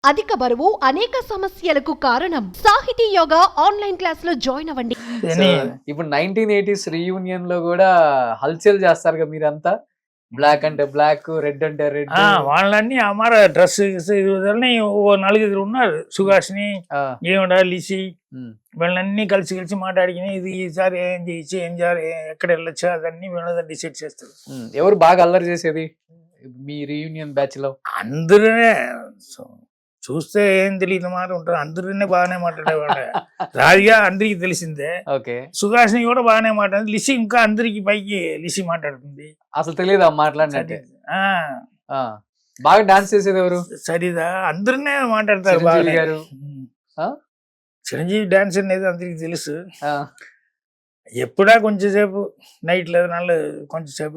అధిక బరువు అనేక సమస్యలకు కారణం. సాహితీ యోగా ఆన్లైన్ క్లాస్ లో జాయిన్ అవ్వండి. ఇప్పుడు 1980s రీయూనియన్ లో కూడా హల్చల్ చేస్తారు కదా మీరంతా. బ్లాక్ అంటే బ్లాక్, రెడ్ అంటే రెడ్. వాళ్ళన్నీ అమర డ్రెస్ ఓ నలుగురు ఉన్నారు. సుహాసిని, ఏమిడా, లిసి, వీళ్ళన్నీ కలిసి మాట్లాడుకుని ఇది ఈసారి ఏం చేయొచ్చు, ఏం చేయాలి, ఎక్కడ వెళ్ళొచ్చు, అదన్నీ వీళ్ళ డిసైడ్ చేస్తారు. ఎవరు బాగా అల్లరి చేసేది మీ రీయూనియన్ బ్యాచ్ లో? అందరూనే చూస్తే ఏం తెలియదు మాట ఉంటారు. అందరినీ బాగానే మాట్లాడేవాళ్ళే. రాజుగా అందరికి తెలిసిందే. ఓకే. సుహాసిని కూడా బాగానే మాట్లాడింది. లిసి ఇంకా అందరికి పైకి లిసి మాట్లాడుతుంది. అసలు తెలియదు మాట్లాడినట్టే. బాగా డాన్స్ చేసేది ఎవరు? సరిదా అందరినే మాట్లాడతారు. గారు చిరంజీవి డాన్స్ అనేది అందరికి తెలుసు. ఎప్పుడా కొంచెంసేపు నైట్ లేదు కొంచెంసేపు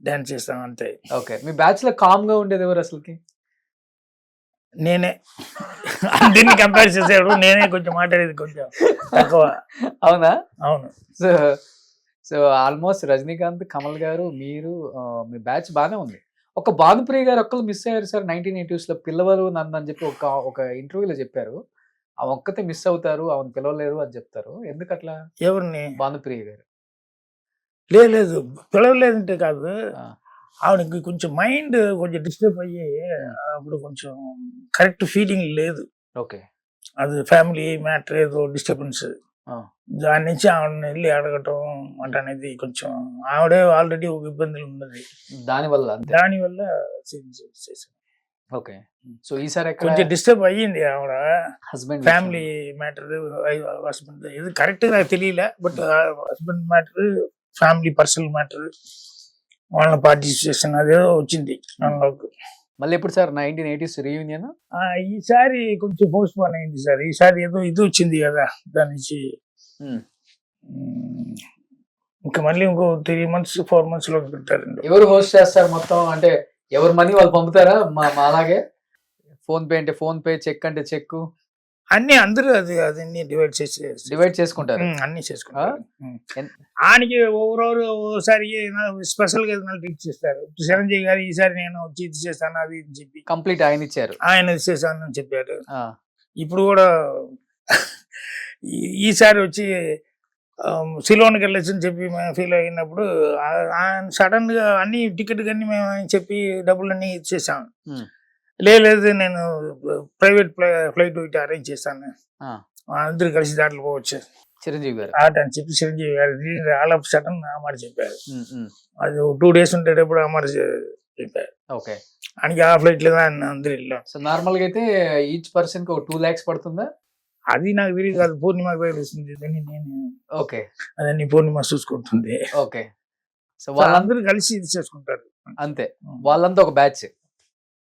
డాన్స్ చేస్తాం అంతే. ఓకే. మీ బ్యాచ్ లో కామ్ గా ఉండేది ఎవరు అసలుకి? నేనే. అందరినీ కంపేర్ చేసేవాడు నేనే. కొంచెం మాట్లాడేది కొంచెం తక్కువ. అవునా? అవును. సో ఆల్మోస్ట్ రజనీకాంత్, కమల్ గారు, మీరు, మీ బ్యాచ్ బాగానే ఉంది. ఒక భానుప్రియ గారు ఒక్కరు మిస్ అయ్యారు సార్ 1980s లో. పిల్లవరు నన్ను అని చెప్పి ఒక ఇంటర్వ్యూలో చెప్పారు. ఆ ఒక్కతే మిస్ అవుతారు, ఆమెను పిలవలేరు అని చెప్తారు. ఎందుకు అట్లా? ఎవరిని? భానుప్రియ గారు. లేదు పిలవలేదంటే కాదు, ఆవిడకి కొంచెం మైండ్ కొంచెం డిస్టర్బ్ అయ్యి అప్పుడు కొంచెం కరెక్ట్ ఫీలింగ్ లేదు. ఓకే. అది ఫ్యామిలీ మ్యాటర్ ఏదో డిస్టర్బెన్స్. దాని నుంచి ఆవిడని వెళ్ళి అడగటం అనేది కొంచెం ఆవిడే ఆల్రెడీ ఒక ఇబ్బందులు ఉన్నది. దానివల్ల ఓకే. సో ఈసారి కొంచెం డిస్టర్బ్ అయ్యింది ఆవిడ. హస్బెండ్ ఫ్యామిలీ మ్యాటర్, హస్బెండ్ ఇది కరెక్ట్ నాకు తెలియలే. But husband matter, family personal matter, వాళ్ళ పార్టిసిపేషన్ అదేదో వచ్చింది మనలోకి. మళ్ళీ ఎప్పుడు సార్ 1980s రీయూనియన్? ఈసారి కొంచెం పోస్ట్ పోన్ అయింది సార్. ఈసారి ఏదో ఇది వచ్చింది కదా, దాని నుంచి ఇంకా మళ్ళీ ఇంకో 3 months 4 months లో పెట్టారండి. ఎవరు హోస్ట్ చేస్తారు మొత్తం? అంటే ఎవరి మనీ వాళ్ళు పంపుతారా? మా అలాగే ఫోన్ పే అంటే ఫోన్ పే, చెక్ అంటే చెక్, అన్ని అందరూ అదన్నీ డివైడ్ చేసుకుంటారు. అన్ని చేసుకుంటారు. ఆయనకి ఓసారి స్పెషల్ గా ట్రీట్ చేస్తారు. చిరంజీవి గారు ఈసారి నేను వచ్చి ఇది చేస్తాను అది అని చెప్పి కంప్లీట్ ఆయన ఇచ్చారు. ఆయన చేశాను అని చెప్పారు. ఇప్పుడు కూడా ఈసారి వచ్చి సిలోన్కి వెళ్ళొచ్చు అని చెప్పి మేము ఫీల్ అయినప్పుడు ఆయన సడన్ గా అన్ని టికెట్ కానీ మేము చెప్పి డబ్బులన్నీ ఇచ్చేసాం. లేదు నేను ప్రైవేట్ ఫ్లైట్ అరేంజ్ చేస్తాను, అందరూ కలిసి దాంట్లో పోవచ్చు చిరంజీవి గారు అని చెప్పి చిరంజీవి గారు ఆల్ ఆఫ్ సడన్ అమర్ చెప్పారు. అది 2 days ఉండేటప్పుడు అమర్ చెప్పారు. ఓకే. ఆయనకి ఆ ఫ్లైట్ లేదా అందరూ వెళ్ళాం. సో నార్మల్ గా అయితే ఈచ్ పర్సన్ కి 2 lakhs పడుతుందా? అది నాకు తెలియదు. కాదు, పూర్ణిమకి తెలుస్తుంది. నేను ఓకే. అదని పూర్ణిమ చూసుకుంటుంది. ఓకే. సో వాళ్ళందరూ కలిసి ఇది చేసుకుంటారు అంతే. వాళ్ళంతా ఒక బ్యాచ్.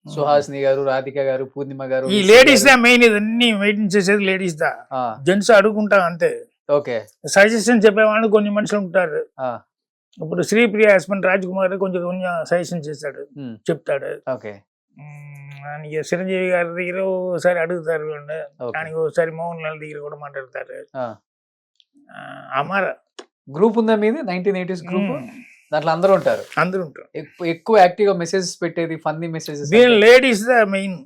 సుహాసిని గారు, రాధిక గారు, పూర్ణిమ గారు, ఈ లేడీస్ దా మెయిన్. ఇదన్నీ మెయింటైన్ చేసేది లేడీస్ దా. జెంట్స్ అడుగుంటా అంతే. ఓకే. సజెషన్ చెప్పేవాళ్ళు కొన్ని మనుషులు ఉంటారు. ఇప్పుడు శ్రీప్రియ హస్బెండ్ రాజ్ కుమార్ కొంచెం సజెషన్ చేస్తాడు, చెప్తాడు. ఓకే. చిరంజీవి గారి దగ్గర ఒకసారి అడుగుతారు, కానీ ఒకసారి మోహన్ లాల్ దగ్గర కూడా మాట్లాడతారు. అమర గ్రూప్ ఉందా మీది? 1980s group. దాంట్లో అందరూ ఉంటారు. ఎక్కువ యాక్టివ్ గా మెసేజెస్ పెట్టేది, ఫన్నీ మెసేజెస్. లేడీస్ దా మెయిన్.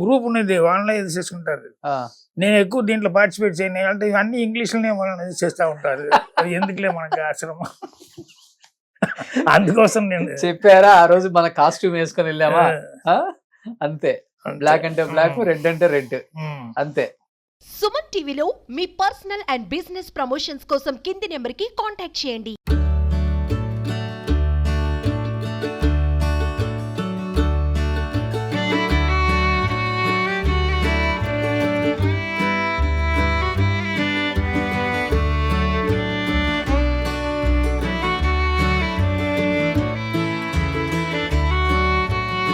గ్రూప్ ఉన్నది, వాళ్ళనే ఇది చేసుకుంటారు. నేను ఎక్కువ దీంట్లో పార్టిసిపేట్ చేయను. అంటే అన్ని ఇంగ్లీష్ లోనే వాళ్ళని చేస్తా ఉంటారు. అది ఎందుకులే మనకి ఆశ్రమం. అందుకోసం నేను చెప్పారా ఆ రోజు మన కాస్ట్యూమ్ వేసుకొని వెళ్ళామా? అంతే. బ్లాక్ అంటే బ్లాక్, రెడ్ అంటే రెడ్, అంతే. సుమన్ టీవీలో మీ పర్సనల్ అండ్ బిజినెస్ ప్రమోషన్స్ కోసం కింది నెంబర్ కి కాంటాక్ట్ చేయండి.